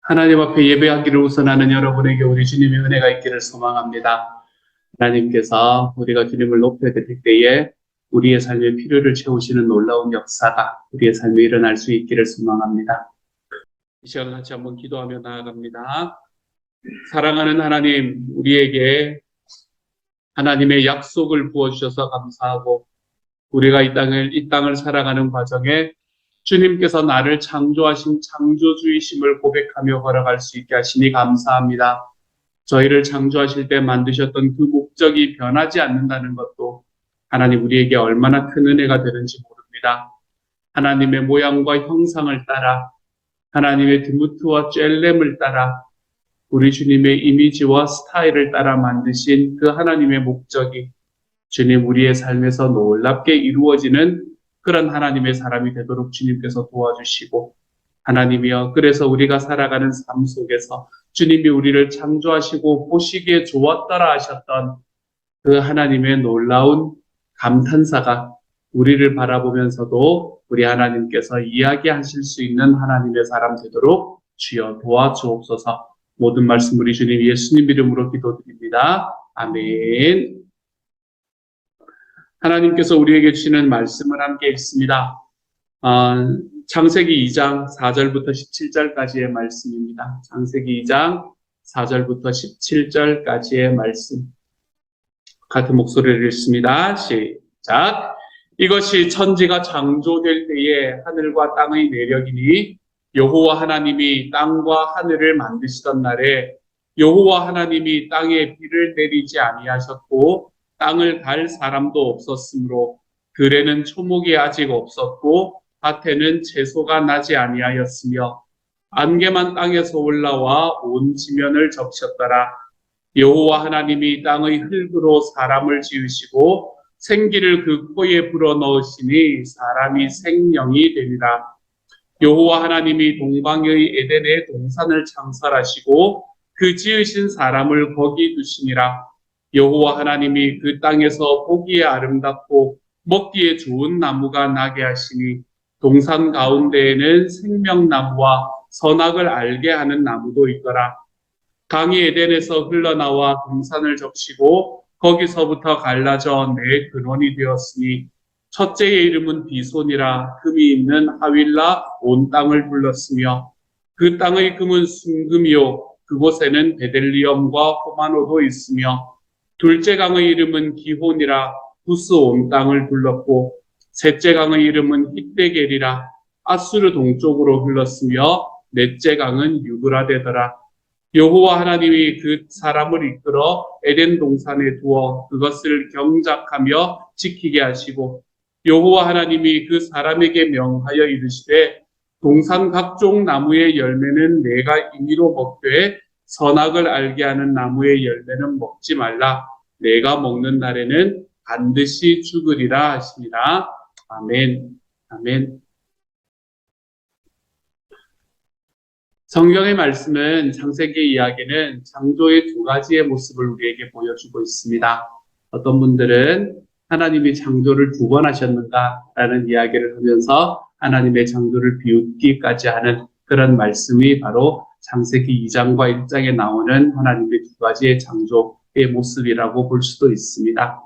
하나님 앞에 예배하기를 우선하는 여러분에게 우리 주님의 은혜가 있기를 소망합니다. 하나님께서 우리가 주님을 높여드릴 때에 우리의 삶의 필요를 채우시는 놀라운 역사가 우리의 삶에 일어날 수 있기를 소망합니다. 이 시간 같이 한번 기도하며 나아갑니다. 사랑하는 하나님, 우리에게 하나님의 약속을 부어주셔서 감사하고 우리가 이 땅을 살아가는 과정에 주님께서 나를 창조하신 창조주이심을 고백하며 걸어갈 수 있게 하시니 감사합니다. 저희를 창조하실 때 만드셨던 그 목적이 변하지 않는다는 것도 하나님 우리에게 얼마나 큰 은혜가 되는지 모릅니다. 하나님의 모양과 형상을 따라 하나님의 드무트와 쨈렘을 따라 우리 주님의 이미지와 스타일을 따라 만드신 그 하나님의 목적이 주님 우리의 삶에서 놀랍게 이루어지는 그런 하나님의 사람이 되도록 주님께서 도와주시고 하나님이여 그래서 우리가 살아가는 삶 속에서 주님이 우리를 창조하시고 보시기에 좋았더라 하셨던 그 하나님의 놀라운 감탄사가 우리를 바라보면서도 우리 하나님께서 이야기하실 수 있는 하나님의 사람 되도록 주여 도와주옵소서. 모든 말씀 우리 주님 예수님 이름으로 기도드립니다. 아멘. 하나님께서 우리에게 주시는 말씀을 함께 읽습니다. 창세기 2장 4절부터 17절까지의 말씀입니다. 창세기 2장 4절부터 17절까지의 말씀. 같은 목소리를 읽습니다. 시작. 이것이 천지가 창조될 때에 하늘과 땅의 내력이니 여호와 하나님이 땅과 하늘을 만드시던 날에 여호와 하나님이 땅에 비를 내리지 아니하셨고 땅을 갈 사람도 없었으므로 들에는 초목이 아직 없었고 밭에는 채소가 나지 아니하였으며 안개만 땅에서 올라와 온 지면을 적셨더라. 여호와 하나님이 땅의 흙으로 사람을 지으시고 생기를 그 코에 불어넣으시니 사람이 생명이 되니라. 여호와 하나님이 동방의 에덴의 동산을 창설하시고 그 지으신 사람을 거기 두시니라. 여호와 하나님이 그 땅에서 보기에 아름답고 먹기에 좋은 나무가 나게 하시니 동산 가운데에는 생명나무와 선악을 알게 하는 나무도 있더라. 강이 에덴에서 흘러나와 동산을 적시고 거기서부터 갈라져 네 근원이 되었으니 첫째의 이름은 비손이라 금이 있는 하윌라 온 땅을 불렀으며 그 땅의 금은 순금이요 그곳에는 베델리엄과 호마노도 있으며 둘째 강의 이름은 기혼이라 부스 온 땅을 불렀고 셋째 강의 이름은 히데겔이라 아수르 동쪽으로 흘렀으며 넷째 강은 유브라데더라. 여호와 하나님이 그 사람을 이끌어 에덴 동산에 두어 그것을 경작하며 지키게 하시고 여호와 하나님이 그 사람에게 명하여 이르시되 동산 각종 나무의 열매는 내가 임의로 먹되 선악을 알게 하는 나무의 열매는 먹지 말라. 내가 먹는 날에는 반드시 죽으리라 하시니라. 아멘. 아멘. 성경의 말씀은 창세기 이야기는 창조의 두 가지의 모습을 우리에게 보여주고 있습니다. 어떤 분들은 하나님이 창조를 두 번 하셨는가라는 이야기를 하면서 하나님의 창조를 비웃기까지 하는 그런 말씀이 바로 창세기 2장과 1장에 나오는 하나님의 두 가지의 창조의 모습이라고 볼 수도 있습니다.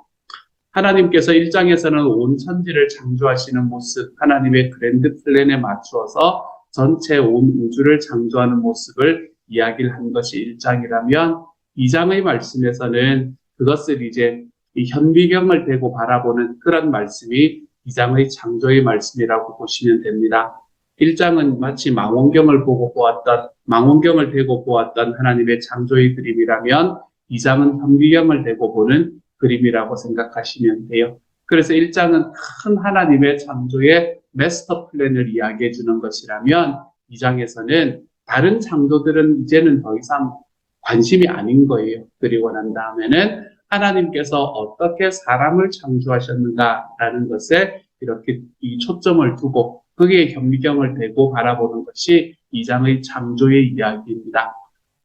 하나님께서 1장에서는 온 천지를 창조하시는 모습, 하나님의 그랜드 플랜에 맞추어서 전체 온 우주를 창조하는 모습을 이야기를 한 것이 1장이라면 2장의 말씀에서는 그것을 이제 이 현미경을 대고 바라보는 그런 말씀이 2장의 창조의 말씀이라고 보시면 됩니다. 1장은 마치 망원경을 대고 보았던 하나님의 창조의 그림이라면 2장은 현미경을 대고 보는 그림이라고 생각하시면 돼요. 그래서 1장은 큰 하나님의 창조의 마스터 플랜을 이야기해 주는 것이라면 2장에서는 다른 창조들은 이제는 더 이상 관심이 아닌 거예요. 그리고 난 다음에는 하나님께서 어떻게 사람을 창조하셨는가라는 것에 이렇게 이 초점을 두고 그게 현미경을 대고 바라보는 것이 2장의 창조의 이야기입니다.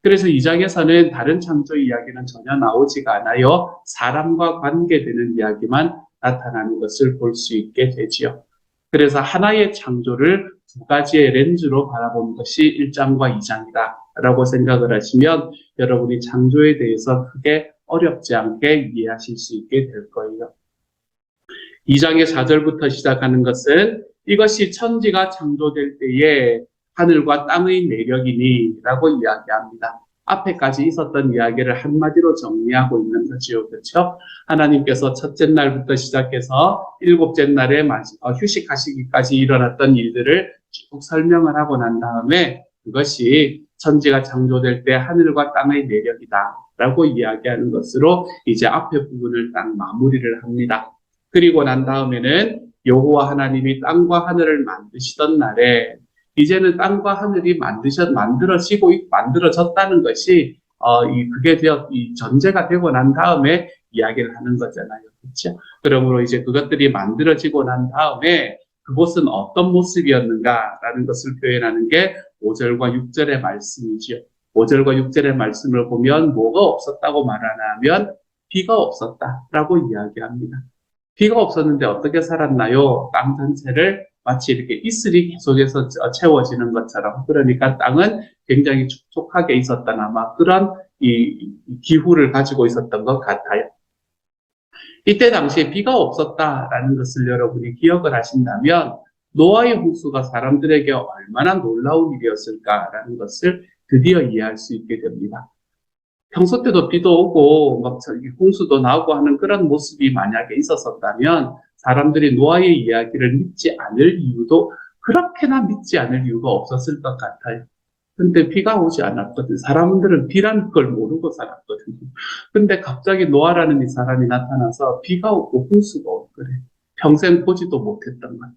그래서 2장에서는 다른 창조의 이야기는 전혀 나오지가 않아요. 사람과 관계되는 이야기만 나타나는 것을 볼 수 있게 되지요. 그래서 하나의 창조를 두 가지의 렌즈로 바라보는 것이 1장과 2장이다 라고 생각을 하시면 여러분이 창조에 대해서 크게 어렵지 않게 이해하실 수 있게 될 거예요. 2장의 4절부터 시작하는 것은 이것이 천지가 창조될 때에 하늘과 땅의 매력이니 라고 이야기합니다. 앞에까지 있었던 이야기를 한마디로 정리하고 있는 거지요. 그렇죠? 하나님께서 첫째 날부터 시작해서 일곱째 날에 휴식하시기까지 일어났던 일들을 쭉 설명을 하고 난 다음에 그것이 천지가 창조될 때 하늘과 땅의 매력이다 라고 이야기하는 것으로 이제 앞에 부분을 딱 마무리를 합니다. 그리고 난 다음에는 여호와 하나님이 땅과 하늘을 만드시던 날에 이제는 땅과 하늘이 만들어졌다는 것이 그게 이 전제가 되고 난 다음에 이야기를 하는 거잖아요. 그렇죠? 그러므로 이제 그것들이 만들어지고 난 다음에 그곳은 어떤 모습이었는가라는 것을 표현하는 게 5절과 6절의 말씀이지요. 5절과 6절의 말씀을 보면 뭐가 없었다고 말하냐면 비가 없었다라고 이야기합니다. 비가 없었는데 어떻게 살았나요? 땅 전체를 마치 이렇게 이슬이 계속해서 채워지는 것처럼. 그러니까 땅은 굉장히 촉촉하게 있었던 아마 그런 이 기후를 가지고 있었던 것 같아요. 이때 당시에 비가 없었다라는 것을 여러분이 기억을 하신다면 노아의 홍수가 사람들에게 얼마나 놀라운 일이었을까라는 것을 드디어 이해할 수 있게 됩니다. 평소 때도 비도 오고 막 홍수도 나오고 하는 그런 모습이 만약에 있었었다면 사람들이 노아의 이야기를 믿지 않을 이유도 그렇게나 믿지 않을 이유가 없었을 것 같아요. 근데 비가 오지 않았거든. 사람들은 비라는 걸 모르고 살았거든요. 근데 갑자기 노아라는 이 사람이 나타나서 비가 오고 홍수가 오고 그래. 평생 보지도 못했던 것.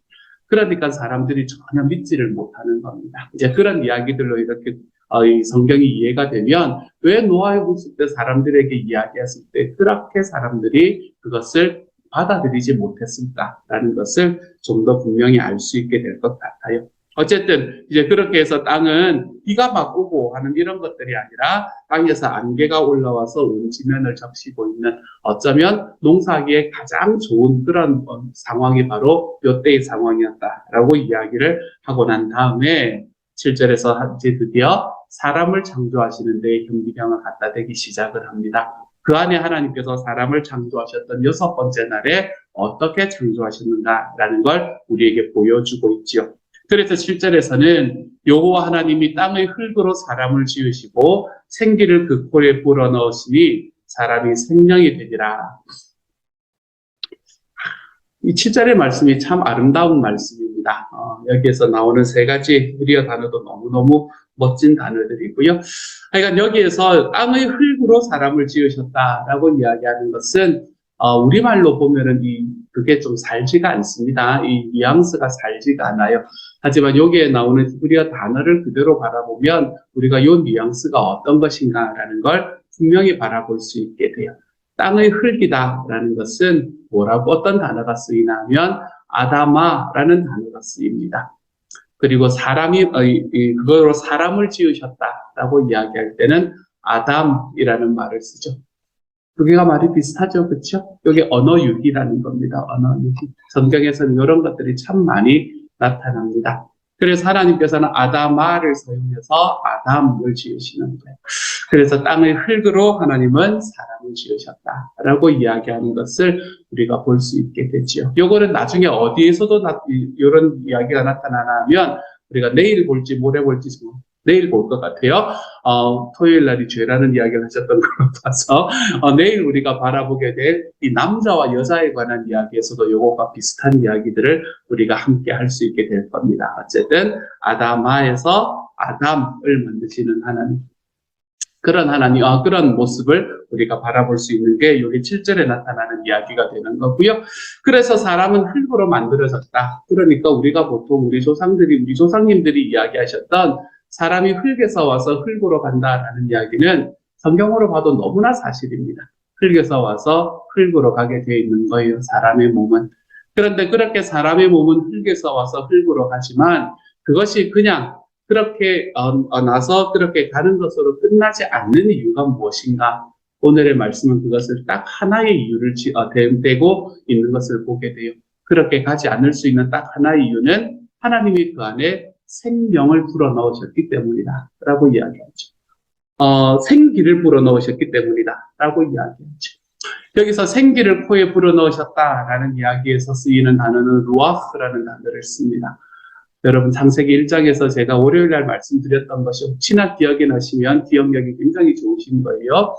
그러니까 사람들이 전혀 믿지를 못하는 겁니다. 이제 그런 이야기들로 이렇게 이 성경이 이해가 되면 왜 노아의 홍수 때 사람들에게 이야기했을 때 그렇게 사람들이 그것을 받아들이지 못했을까라는 것을 좀 더 분명히 알 수 있게 될 것 같아요. 어쨌든 이제 그렇게 해서 땅은 비가 막 오고 하는 이런 것들이 아니라 땅에서 안개가 올라와서 온 지면을 적시고 있는 어쩌면 농사하기에 가장 좋은 그런 상황이 바로 이때의 상황이었다라고 이야기를 하고 난 다음에 7절에서 이제 드디어 사람을 창조하시는 데에 현미경을 갖다 대기 시작을 합니다. 그 안에 하나님께서 사람을 창조하셨던 6번째 날에 어떻게 창조하셨는가라는 걸 우리에게 보여주고 있지요. 그래서 7절에서는 여호와 하나님이 땅의 흙으로 사람을 지으시고 생기를 그 코에 불어넣으시니 사람이 생명이 되리라. 이 7절의 말씀이 참 아름다운 말씀입니다. 여기에서 나오는 세 가지 히브리어 단어도 너무너무 멋진 단어들이고요. 하여간 여기에서 땅의 흙으로 사람을 지으셨다라고 이야기하는 것은 우리말로 보면은 그게 좀 살지가 않습니다. 이 뉘앙스가 살지가 않아요. 하지만 여기에 나오는 히브리어 단어를 그대로 바라보면 우리가 이 뉘앙스가 어떤 것인가라는 걸 분명히 바라볼 수 있게 돼요. 땅의 흙이다라는 것은 뭐라고 어떤 단어가 쓰이나 하면 아다마라는 단어가 쓰입니다. 그리고 그거로 사람을 지으셨다라고 이야기할 때는 아담이라는 말을 쓰죠. 두 개가 말이 비슷하죠. 그렇죠? 여기 언어유희라는 겁니다. 언어유희. 성경에서는 이런 것들이 참 많이 나타납니다. 그래서 하나님께서는 아다마를 사용해서 아담을 지으시는 거예요. 그래서 땅의 흙으로 하나님은 사람을 지으셨다라고 이야기하는 것을 우리가 볼 수 있게 되지요. 요거는 나중에 어디에서도 이런 이야기가 나타나면 우리가 내일 볼지 모레 볼지 내일 볼 것 같아요. 토요일 날이 죄라는 이야기를 하셨던 걸로 봐서 내일 우리가 바라보게 될 이 남자와 여자에 관한 이야기에서도 요거가 비슷한 이야기들을 우리가 함께 할 수 있게 될 겁니다. 어쨌든 아다마에서 아담을 만드시는 하나님, 그런 하나님, 그런 모습을 우리가 바라볼 수 있는 게 여기 7절에 나타나는 이야기가 되는 거고요. 그래서 사람은 흙으로 만들어졌다. 그러니까 우리가 보통 우리 조상님들이 이야기하셨던 사람이 흙에서 와서 흙으로 간다라는 이야기는 성경으로 봐도 너무나 사실입니다. 흙에서 와서 흙으로 가게 되어 있는 거예요, 사람의 몸은. 그런데 그렇게 사람의 몸은 흙에서 와서 흙으로 가지만 그것이 그냥 그렇게 나서 그렇게 가는 것으로 끝나지 않는 이유가 무엇인가? 오늘의 말씀은 그것을 딱 하나의 이유를 대고 있는 것을 보게 돼요. 그렇게 가지 않을 수 있는 딱 하나의 이유는 하나님이 그 안에 생명을 불어넣으셨기 때문이다 라고 이야기하죠. 생기를 불어넣으셨기 때문이다 라고 이야기하죠. 여기서 생기를 코에 불어넣으셨다라는 이야기에서 쓰이는 단어는 루아흐라는 단어를 씁니다. 여러분 창세기 1장에서 제가 월요일 날 말씀드렸던 것이 혹시나 기억에 나시면 기억력이 굉장히 좋으신 거예요.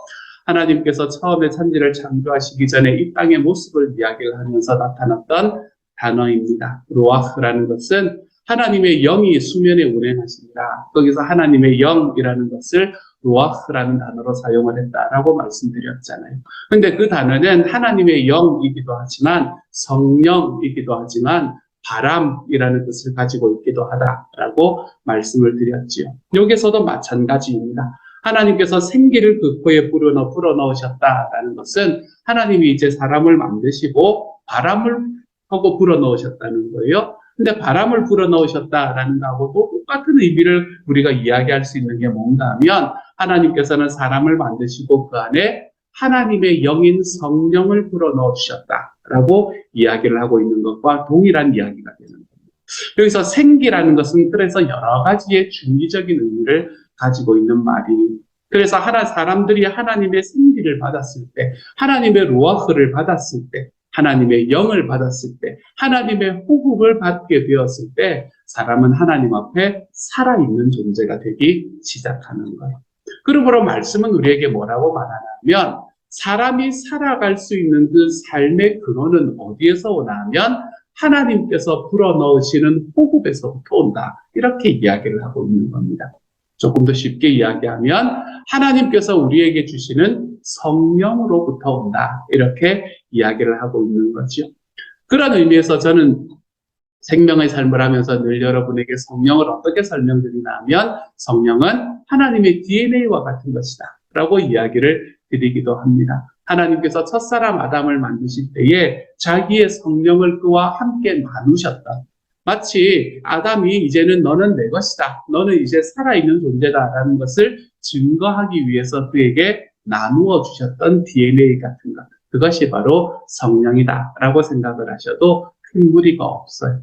하나님께서 처음에 천지를 창조하시기 전에 이 땅의 모습을 이야기를 하면서 나타났던 단어입니다. 루아흐라는 것은 하나님의 영이 수면에 운행하십니다. 거기서 하나님의 영이라는 것을 루아흐라는 단어로 사용을 했다라고 말씀드렸잖아요. 근데 그 단어는 하나님의 영이기도 하지만 성령이기도 하지만 바람이라는 뜻을 가지고 있기도 하다라고 말씀을 드렸지요. 여기서도 마찬가지입니다. 하나님께서 생기를 그 코에 불어넣으셨다라는 것은 하나님이 이제 사람을 만드시고 바람을 하고 불어넣으셨다는 거예요. 근데 바람을 불어넣으셨다라는 것하고도 똑같은 의미를 우리가 이야기할 수 있는 게 뭔가 하면 하나님께서는 사람을 만드시고 그 안에 하나님의 영인 성령을 불어넣어 주셨다라고 이야기를 하고 있는 것과 동일한 이야기가 되는 겁니다. 여기서 생기라는 것은 그래서 여러 가지의 중의적인 의미를 가지고 있는 말이에요. 그래서 사람들이 하나님의 생기를 받았을 때, 하나님의 루아흐를 받았을 때, 하나님의 영을 받았을 때, 하나님의 호흡을 받게 되었을 때 사람은 하나님 앞에 살아있는 존재가 되기 시작하는 거예요. 그러므로 말씀은 우리에게 뭐라고 말하냐면 사람이 살아갈 수 있는 그 삶의 근원은 어디에서 오나 하면 하나님께서 불어넣으시는 호흡에서부터 온다. 이렇게 이야기를 하고 있는 겁니다. 조금 더 쉽게 이야기하면 하나님께서 우리에게 주시는 성령으로부터 온다. 이렇게 이야기를 하고 있는 거죠. 그런 의미에서 저는 생명의 삶을 하면서 늘 여러분에게 성령을 어떻게 설명드리나 하면 성령은 하나님의 DNA와 같은 것이다 라고 이야기를 드리기도 합니다. 하나님께서 첫사람 아담을 만드실 때에 자기의 성령을 그와 함께 나누셨다. 마치 아담이 이제는 너는 내 것이다. 너는 이제 살아있는 존재다라는 것을 증거하기 위해서 그에게 나누어 주셨던 DNA 같은 것. 그것이 바로 성령이다라고 생각을 하셔도 큰 무리가 없어요.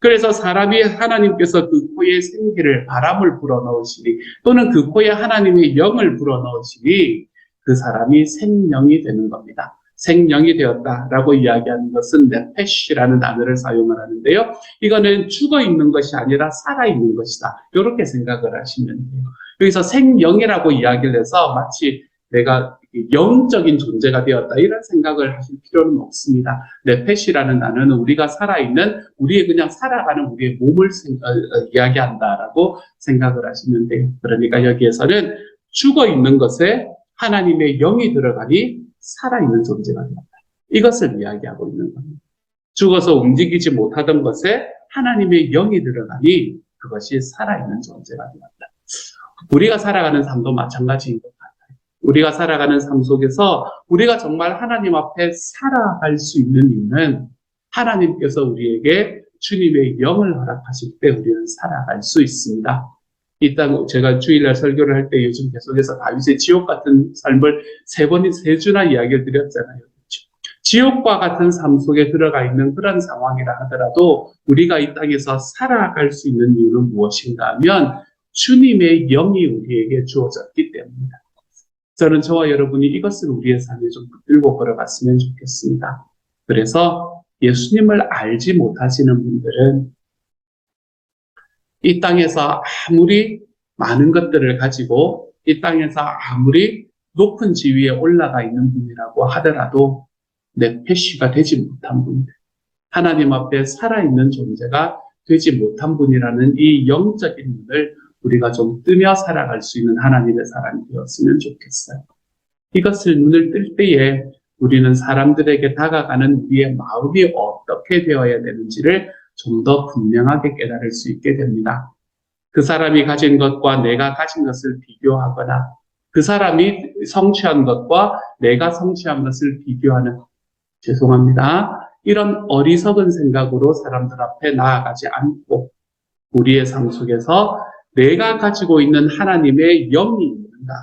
그래서 사람이 하나님께서 그 코에 생기를 바람을 불어넣으시니 또는 그 코에 하나님의 영을 불어넣으시니 그 사람이 생명이 되는 겁니다. 생명이 되었다라고 이야기하는 것은 네페시라는 단어를 사용을 하는데요. 이거는 죽어있는 것이 아니라 살아있는 것이다. 이렇게 생각을 하시면 돼요. 여기서 생명이라고 이야기를 해서 마치 내가 영적인 존재가 되었다 이런 생각을 하실 필요는 없습니다. 네페시라는 단어는 우리가 살아있는 우리의 그냥 살아가는 우리의 몸을 이야기한다라고 생각을 하시면 돼요. 그러니까 여기에서는 죽어있는 것에 하나님의 영이 들어가니 살아있는 존재가 되었다. 이것을 이야기하고 있는 겁니다. 죽어서 움직이지 못하던 것에 하나님의 영이 들어가니 그것이 살아있는 존재가 되었다. 우리가 살아가는 삶도 마찬가지인 것 같아요. 우리가 살아가는 삶 속에서 우리가 정말 하나님 앞에 살아갈 수 있는 이유는 하나님께서 우리에게 주님의 영을 허락하실 때 우리는 살아갈 수 있습니다. 이 땅 제가 주일날 설교를 할 때 요즘 계속해서 다윗의 지옥 같은 삶을 세 주나 이야기를 드렸잖아요. 그렇죠? 지옥과 같은 삶 속에 들어가 있는 그런 상황이라 하더라도 우리가 이 땅에서 살아갈 수 있는 이유는 무엇인가 하면 주님의 영이 우리에게 주어졌기 때문입니다. 저는 저와 여러분이 이것을 우리의 삶에 좀 붙들고 걸어갔으면 좋겠습니다. 그래서 예수님을 알지 못하시는 분들은 이 땅에서 아무리 많은 것들을 가지고 이 땅에서 아무리 높은 지위에 올라가 있는 분이라고 하더라도 네페시가 되지 못한 분들, 하나님 앞에 살아있는 존재가 되지 못한 분이라는 이 영적인 눈을 우리가 좀 뜨며 살아갈 수 있는 하나님의 사람이 되었으면 좋겠어요. 이것을 눈을 뜰 때에 우리는 사람들에게 다가가는 우리의 마음이 어떻게 되어야 되는지를 좀 더 분명하게 깨달을 수 있게 됩니다. 그 사람이 가진 것과 내가 가진 것을 비교하거나 그 사람이 성취한 것과 내가 성취한 것을 비교하는 죄송합니다. 이런 어리석은 생각으로 사람들 앞에 나아가지 않고 우리의 삶 속에서 내가 가지고 있는 하나님의 영이 있는가?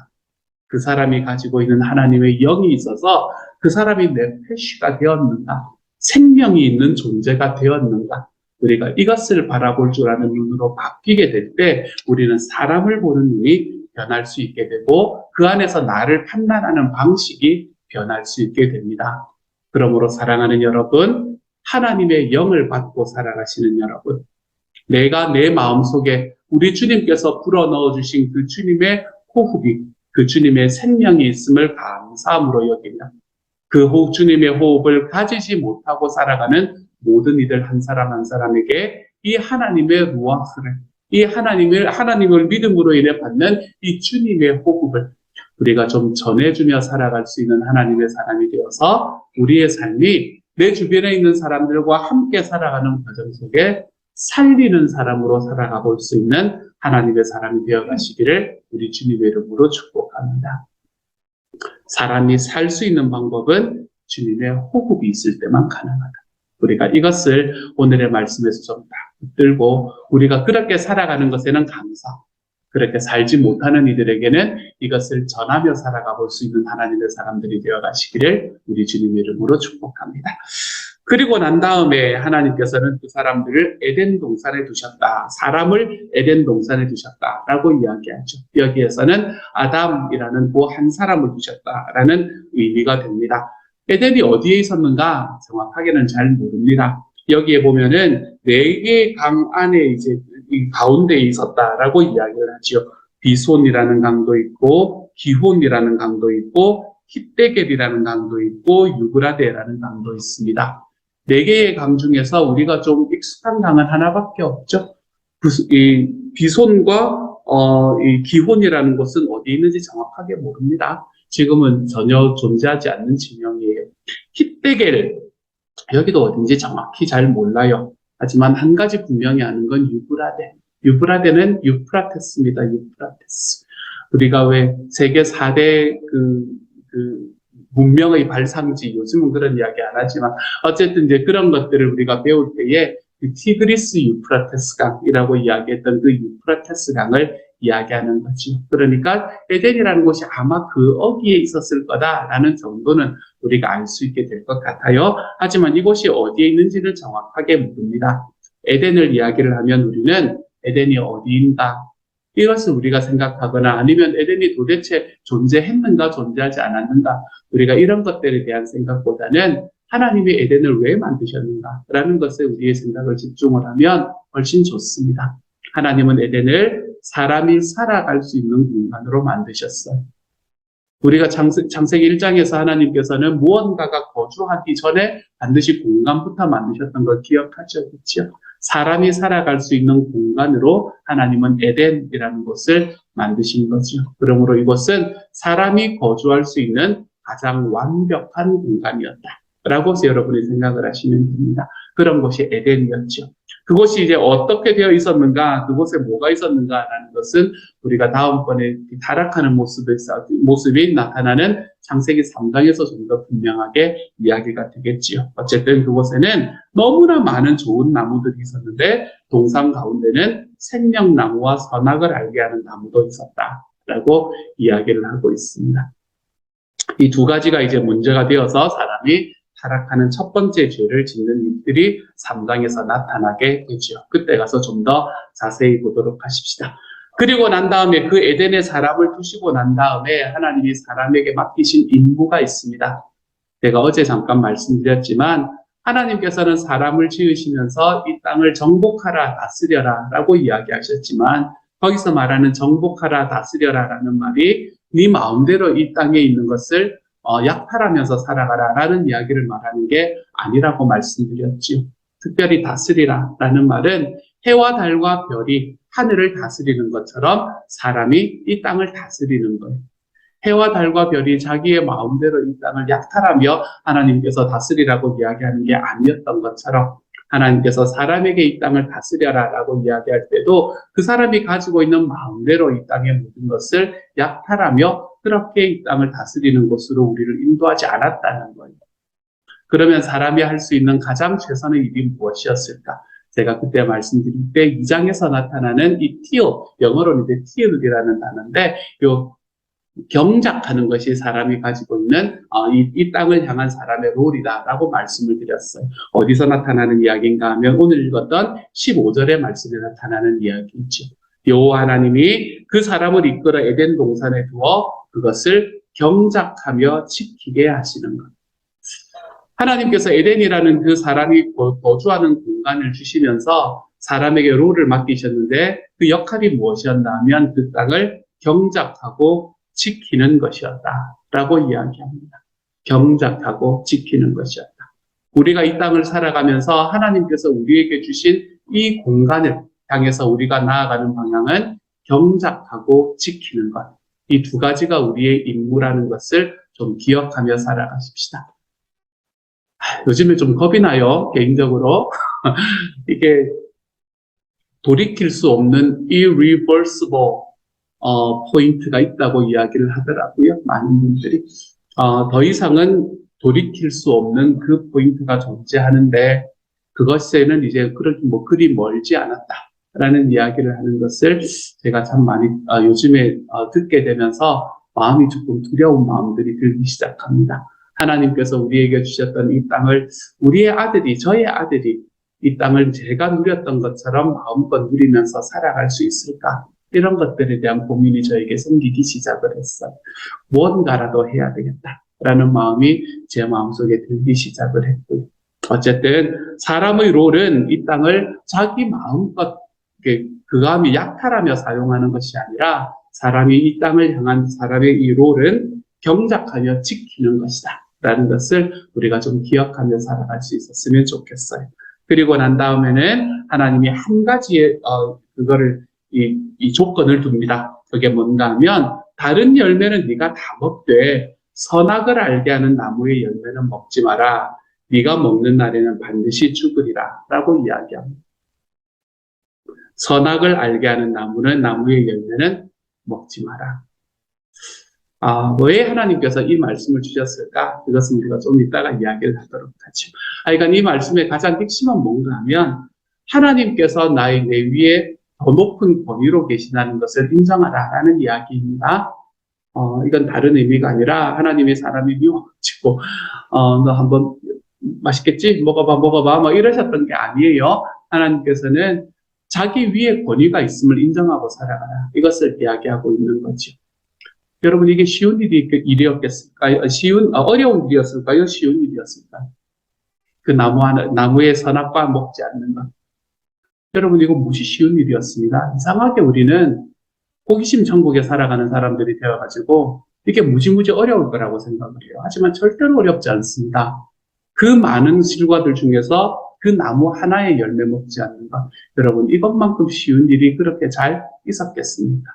그 사람이 가지고 있는 하나님의 영이 있어서 그 사람이 네페시가 되었는가? 생명이 있는 존재가 되었는가? 우리가 이것을 바라볼 줄 아는 눈으로 바뀌게 될 때 우리는 사람을 보는 눈이 변할 수 있게 되고 그 안에서 나를 판단하는 방식이 변할 수 있게 됩니다. 그러므로 사랑하는 여러분, 하나님의 영을 받고 살아가시는 여러분, 내가 내 마음속에 우리 주님께서 불어넣어 주신 그 주님의 호흡이, 그 주님의 생명이 있음을 감사함으로 여기며 그 주님의 호흡을 가지지 못하고 살아가는 모든 이들 한 사람 한 사람에게 이 하나님의 루아흐를, 이 하나님을 믿음으로 인해 받는 이 주님의 호흡을 우리가 좀 전해주며 살아갈 수 있는 하나님의 사람이 되어서 우리의 삶이 내 주변에 있는 사람들과 함께 살아가는 과정 속에 살리는 사람으로 살아가 볼 수 있는 하나님의 사람이 되어 가시기를 우리 주님의 이름으로 축복합니다. 사람이 살 수 있는 방법은 주님의 호흡이 있을 때만 가능하다. 우리가 이것을 오늘의 말씀에서 좀 딱 붙들고 우리가 그렇게 살아가는 것에는 감사, 그렇게 살지 못하는 이들에게는 이것을 전하며 살아가 볼 수 있는 하나님의 사람들이 되어 가시기를 우리 주님의 이름으로 축복합니다. 그리고 난 다음에 하나님께서는 그 사람들을 에덴 동산에 두셨다. 사람을 에덴 동산에 두셨다라고 이야기하죠. 여기에서는 아담이라는 그 한 사람을 두셨다라는 의미가 됩니다. 에덴이 어디에 있었는가 정확하게는 잘 모릅니다. 여기에 보면은 4개의 강 안에 이제 이 가운데에 있었다라고 이야기를 하죠. 비손이라는 강도 있고 기혼이라는 강도 있고 힛데겔이라는 강도 있고 유브라데라는 강도 있습니다. 4개의 강 중에서 우리가 좀 익숙한 강은 하나밖에 없죠. 이 비손과 이 기혼이라는 곳은 어디 있는지 정확하게 모릅니다. 지금은 전혀 존재하지 않는 지명이에요. 힛데겔, 여기도 어딘지 정확히 잘 몰라요. 하지만 한 가지 분명히 아는 건 유브라데. 유브라데는 유프라테스입니다. 유프라테스. 우리가 왜 세계 4대 문명의 발상지, 요즘은 그런 이야기 안 하지만 어쨌든 이제 그런 것들을 우리가 배울 때에 그 티그리스 유프라테스 강이라고 이야기했던 그 유프라테스 강을 이야기하는 거죠. 그러니까 에덴이라는 곳이 아마 그 어귀에 있었을 거다라는 정도는 우리가 알 수 있게 될 것 같아요. 하지만 이곳이 어디에 있는지를 정확하게 모릅니다. 에덴을 이야기를 하면 우리는 에덴이 어디인가? 이것을 우리가 생각하거나 아니면 에덴이 도대체 존재했는가 존재하지 않았는가? 우리가 이런 것들에 대한 생각보다는 하나님이 에덴을 왜 만드셨는가라는 것에 우리의 생각을 집중을 하면 훨씬 좋습니다. 하나님은 에덴을 사람이 살아갈 수 있는 공간으로 만드셨어요. 우리가 창세기 1장에서 하나님께서는 무언가가 거주하기 전에 반드시 공간부터 만드셨던 걸 기억하죠. 그렇죠? 사람이 살아갈 수 있는 공간으로 하나님은 에덴이라는 곳을 만드신 거죠. 그러므로 이곳은 사람이 거주할 수 있는 가장 완벽한 공간이었다라고 여러분이 생각을 하시면 됩니다. 그런 곳이 에덴이었죠. 그곳이 이제 어떻게 되어 있었는가, 그곳에 뭐가 있었는가라는 것은 우리가 다음번에 타락하는 모습이 나타나는 창세기 3장에서 좀 더 분명하게 이야기가 되겠지요. 어쨌든 그곳에는 너무나 많은 좋은 나무들이 있었는데 동산 가운데는 생명나무와 선악을 알게 하는 나무도 있었다라고 이야기를 하고 있습니다. 이 두 가지가 이제 문제가 되어서 사람이 타락하는 첫 번째 죄를 짓는 일들이 3장에서 나타나게 되죠. 그때 가서 좀 더 자세히 보도록 하십시다. 그리고 난 다음에 그 에덴에 사람을 두시고 난 다음에 하나님이 사람에게 맡기신 임무가 있습니다. 제가 어제 잠깐 말씀드렸지만 하나님께서는 사람을 지으시면서 이 땅을 정복하라 다스려라 라고 이야기하셨지만 거기서 말하는 정복하라 다스려라 라는 말이 네 마음대로 이 땅에 있는 것을 약탈하면서 살아가라 라는 이야기를 말하는 게 아니라고 말씀드렸지요. 특별히 다스리라 라는 말은 해와 달과 별이 하늘을 다스리는 것처럼 사람이 이 땅을 다스리는 거예요. 해와 달과 별이 자기의 마음대로 이 땅을 약탈하며 하나님께서 다스리라고 이야기하는 게 아니었던 것처럼 하나님께서 사람에게 이 땅을 다스려라 라고 이야기할 때도 그 사람이 가지고 있는 마음대로 이 땅의 모든 것을 약탈하며 그렇게 이 땅을 다스리는 곳으로 우리를 인도하지 않았다는 거예요. 그러면 사람이 할 수 있는 가장 최선의 일이 무엇이었을까? 제가 그때 말씀드릴 때 2장에서 나타나는 이 티어, 영어로는 이제 티어이라는 단어인데 요 경작하는 것이 사람이 가지고 있는 이 땅을 향한 사람의 롤이다라고 말씀을 드렸어요. 어디서 나타나는 이야기인가 하면 오늘 읽었던 15절의 말씀에 나타나는 이야기이죠. 여호와 하나님이 그 사람을 이끌어 에덴 동산에 두어 그것을 경작하며 지키게 하시는 것. 하나님께서 에덴이라는 그 사람이 거주하는 공간을 주시면서 사람에게 롤을 맡기셨는데 그 역할이 무엇이었나 하면 그 땅을 경작하고 지키는 것이었다라고 이야기합니다. 경작하고 지키는 것이었다. 우리가 이 땅을 살아가면서 하나님께서 우리에게 주신 이 공간을 향해서 우리가 나아가는 방향은 경작하고 지키는 것. 이 두 가지가 우리의 임무라는 것을 좀 기억하며 살아가십시다. 요즘에 좀 겁이 나요, 개인적으로. 이게 돌이킬 수 없는 irreversible 포인트가 있다고 이야기를 하더라고요. 많은 분들이. 더 이상은 돌이킬 수 없는 그 포인트가 존재하는데 그것에는 이제 그리 멀지 않았다라는 이야기를 하는 것을 제가 참 많이 요즘에 듣게 되면서 마음이 조금 두려운 마음들이 들기 시작합니다. 하나님께서 우리에게 주셨던 이 땅을 저의 아들이 이 땅을 제가 누렸던 것처럼 마음껏 누리면서 살아갈 수 있을까? 이런 것들에 대한 고민이 저에게 생기기 시작을 했어요. 무언가라도 해야 되겠다라는 마음이 제 마음속에 들기 시작을 했고요. 어쨌든 사람의 롤은 이 땅을 자기 마음껏 그감이 약탈하며 사용하는 것이 아니라 사람이 이 땅을 향한 사람의 이 롤은 경작하며 지키는 것이다 라는 것을 우리가 좀 기억하며 살아갈 수 있었으면 좋겠어요. 그리고 난 다음에는 하나님이 한 가지의 이 조건을 둡니다. 그게 뭔가 하면 다른 열매는 네가 다 먹되 선악을 알게 하는 나무의 열매는 먹지 마라. 네가 먹는 날에는 반드시 죽으리라 라고 이야기합니다. 선악을 알게 하는 나무의 열매는 먹지 마라. 왜 하나님께서 이 말씀을 주셨을까? 그것은 우리가 좀 이따가 이야기를 하도록 하죠. 그러니까 이 말씀의 가장 핵심은 뭔가 하면 하나님께서 내 위에 더 높은 권위로 계시다는 것을 인정하라라는 이야기입니다. 이건 다른 의미가 아니라 하나님의 사람이 미워가지고 너 한번 맛있겠지? 먹어봐 뭐 이러셨던 게 아니에요. 하나님께서는 자기 위에 권위가 있음을 인정하고 살아가라. 이것을 이야기하고 있는 거죠. 여러분 이게 쉬운 일이었겠을까요? 어려운 일이었을까요? 쉬운 일이었을까요? 그 나무의 선악과 먹지 않는 것. 여러분 이거 무지 쉬운 일이었습니다. 이상하게 우리는 호기심 천국에 살아가는 사람들이 되어가지고 이게 무지무지 어려울 거라고 생각을 해요. 하지만 절대로 어렵지 않습니다. 그 많은 실과들 중에서 그 나무 하나의 열매 먹지 않는 것. 여러분 이것만큼 쉬운 일이 그렇게 잘 있었겠습니까?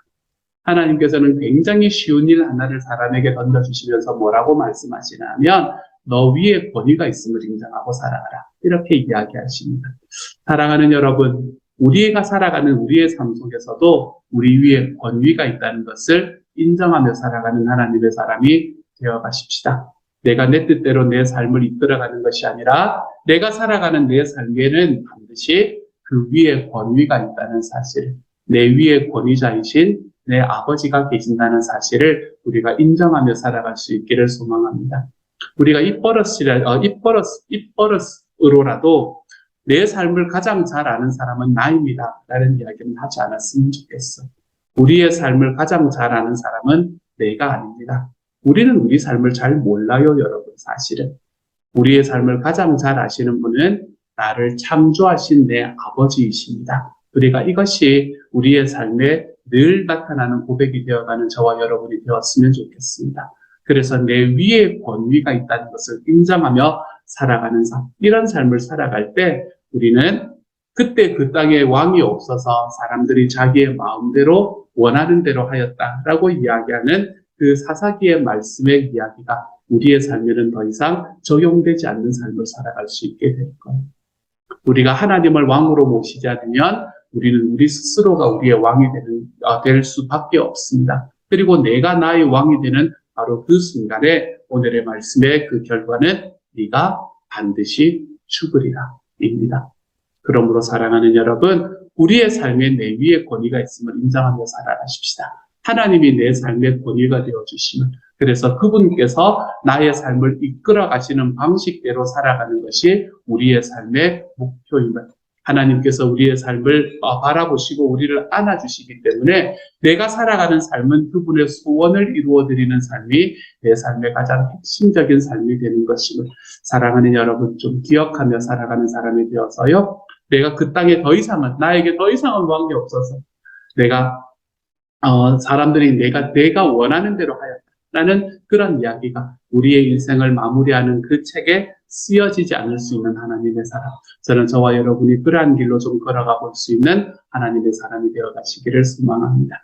하나님께서는 굉장히 쉬운 일 하나를 사람에게 던져주시면서 뭐라고 말씀하시냐면 너 위에 권위가 있음을 인정하고 살아가라. 이렇게 이야기하십니다. 사랑하는 여러분, 우리가 살아가는 우리의 삶 속에서도 우리 위에 권위가 있다는 것을 인정하며 살아가는 하나님의 사람이 되어가십시다. 내가 내 뜻대로 내 삶을 이끌어가는 것이 아니라 내가 살아가는 내 삶에는 반드시 그 위에 권위가 있다는 사실, 내 위에 권위자이신 내 아버지가 계신다는 사실을 우리가 인정하며 살아갈 수 있기를 소망합니다. 우리가 입버릇으로라도 내 삶을 가장 잘 아는 사람은 나입니다. 라는 이야기는 하지 않았으면 좋겠어. 우리의 삶을 가장 잘 아는 사람은 내가 아닙니다. 우리는 우리 삶을 잘 몰라요, 여러분, 사실은. 우리의 삶을 가장 잘 아시는 분은 나를 창조하신 내 아버지이십니다. 우리가 이것이 우리의 삶에 늘 나타나는 고백이 되어가는 저와 여러분이 되었으면 좋겠습니다. 그래서 내 위에 권위가 있다는 것을 인정하며 살아가는 삶, 이런 삶을 살아갈 때 우리는 그때 그 땅에 왕이 없어서 사람들이 자기의 마음대로 원하는 대로 하였다라고 이야기하는 그 사사기의 말씀의 이야기가 우리의 삶에는 더 이상 적용되지 않는 삶을 살아갈 수 있게 될 거예요. 우리가 하나님을 왕으로 모시지 않으면 우리는 우리 스스로가 우리의 왕이 될 수밖에 없습니다. 그리고 내가 나의 왕이 되는 바로 그 순간에 오늘의 말씀의 그 결과는 네가 반드시 죽으리라 입니다. 그러므로 사랑하는 여러분, 우리의 삶에 내 위에 권위가 있음을 인정하며 살아가십시다. 하나님이 내 삶의 권위가 되어주시면, 그래서 그분께서 나의 삶을 이끌어 가시는 방식대로 살아가는 것이 우리의 삶의 목표임을, 하나님께서 우리의 삶을 바라보시고 우리를 안아주시기 때문에 내가 살아가는 삶은 그분의 소원을 이루어드리는 삶이 내 삶의 가장 핵심적인 삶이 되는 것임을, 사랑하는 여러분, 좀 기억하며 살아가는 사람이 되어서요, 내가 그 땅에 더 이상은, 나에게 더 이상은 원한 게 없어서 내가 사람들이 내가 원하는 대로 하였다라는 그런 이야기가 우리의 인생을 마무리하는 그 책에 쓰여지지 않을 수 있는 하나님의 사람, 저는 저와 여러분이 그러한 길로 좀 걸어가 볼 수 있는 하나님의 사람이 되어 가시기를 소망합니다.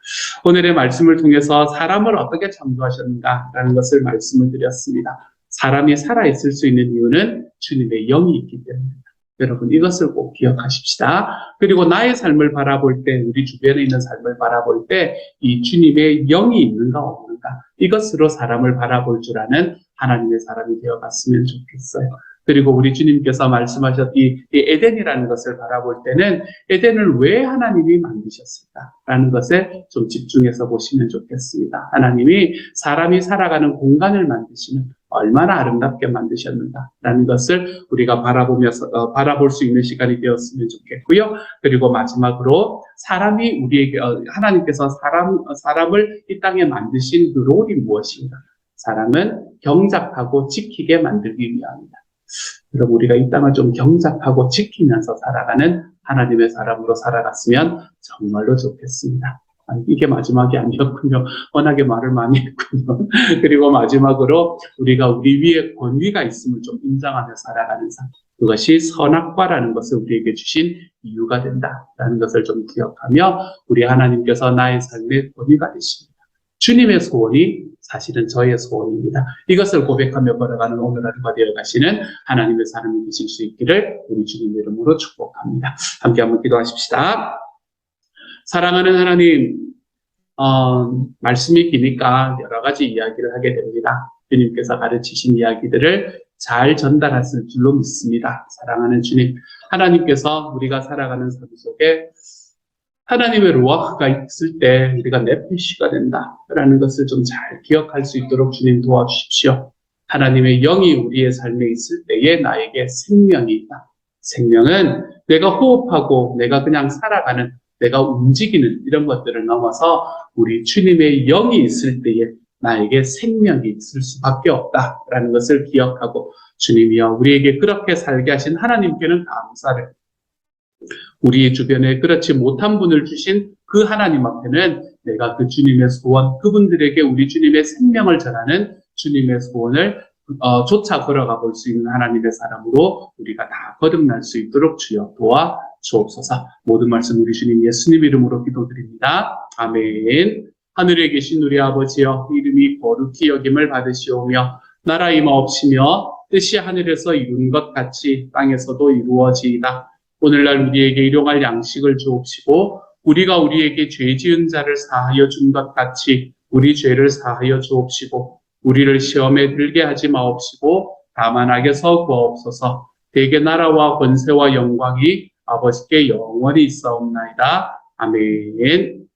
오늘의 말씀을 통해서 사람을 어떻게 창조하셨는가라는 것을 말씀을 드렸습니다. 사람이 살아있을 수 있는 이유는 주님의 영이 있기 때문입니다. 여러분, 이것을 꼭 기억하십시다. 그리고 나의 삶을 바라볼 때, 우리 주변에 있는 삶을 바라볼 때 이 주님의 영이 있는가 없는가, 이것으로 사람을 바라볼 줄 아는 하나님의 사람이 되어갔으면 좋겠어요. 그리고 우리 주님께서 말씀하셨던 이 에덴이라는 것을 바라볼 때는 에덴을 왜 하나님이 만드셨을까라는 것에 좀 집중해서 보시면 좋겠습니다. 하나님이 사람이 살아가는 공간을 만드시는, 얼마나 아름답게 만드셨는가라는 것을 우리가 바라보면서 바라볼 수 있는 시간이 되었으면 좋겠고요. 그리고 마지막으로 사람이 우리에게 하나님께서 사람을 이 땅에 만드신 그 롤이 무엇인가? 사람은 경작하고 지키게 만들기 위함이다. 그럼 우리가 이 땅을 좀 경작하고 지키면서 살아가는 하나님의 사람으로 살아갔으면 정말로 좋겠습니다. 이게 마지막이 아니었군요. 워낙에 말을 많이 했군요. 그리고 마지막으로 우리가 우리 위에 권위가 있음을 좀 인정하며 살아가는 삶, 그것이 선악과라는 것을 우리에게 주신 이유가 된다라는 것을 좀 기억하며 우리 하나님께서 나의 삶의 권위가 되십니다. 주님의 소원이 사실은 저의 소원입니다. 이것을 고백하며 걸어가는 오늘 하루가 되어 가시는 하나님의 사람이 되실 수 있기를 우리 주님 이름으로 축복합니다. 함께 한번 기도하십시다. 사랑하는 하나님, 말씀이 기니까 여러 가지 이야기를 하게 됩니다. 주님께서 가르치신 이야기들을 잘 전달했을 줄로 믿습니다. 사랑하는 주님, 하나님께서 우리가 살아가는 삶 속에 하나님의 루아흐가 있을 때 우리가 네페시가 된다라는 것을 좀 잘 기억할 수 있도록 주님 도와주십시오. 하나님의 영이 우리의 삶에 있을 때에 나에게 생명이 있다. 생명은 내가 호흡하고 내가 그냥 살아가는, 내가 움직이는 이런 것들을 넘어서 우리 주님의 영이 있을 때에 나에게 생명이 있을 수밖에 없다라는 것을 기억하고, 주님이여 우리에게 그렇게 살게 하신 하나님께는 감사를, 우리 주변에 그렇지 못한 분을 주신 그 하나님 앞에는 내가 그 주님의 소원, 그분들에게 우리 주님의 생명을 전하는 주님의 소원을 쫓아 걸어가 볼 수 있는 하나님의 사람으로 우리가 다 거듭날 수 있도록 주여 도와 주옵소서. 모든 말씀 우리 주님 예수님 이름으로 기도드립니다. 아멘. 하늘에 계신 우리 아버지여, 이름이 거룩히 여김을 받으시오며 나라 임하옵시며 뜻이 하늘에서 이룬 것 같이 땅에서도 이루어지이다. 오늘날 우리에게 일용할 양식을 주옵시고 우리가 우리에게 죄 지은 자를 사하여 준 것 같이 우리 죄를 사하여 주옵시고 우리를 시험에 들게 하지 마옵시고 다만 악에서 구하옵소서. 대개 나라와 권세와 영광이 아버지께 영원히 있사옵나이다. 아멘.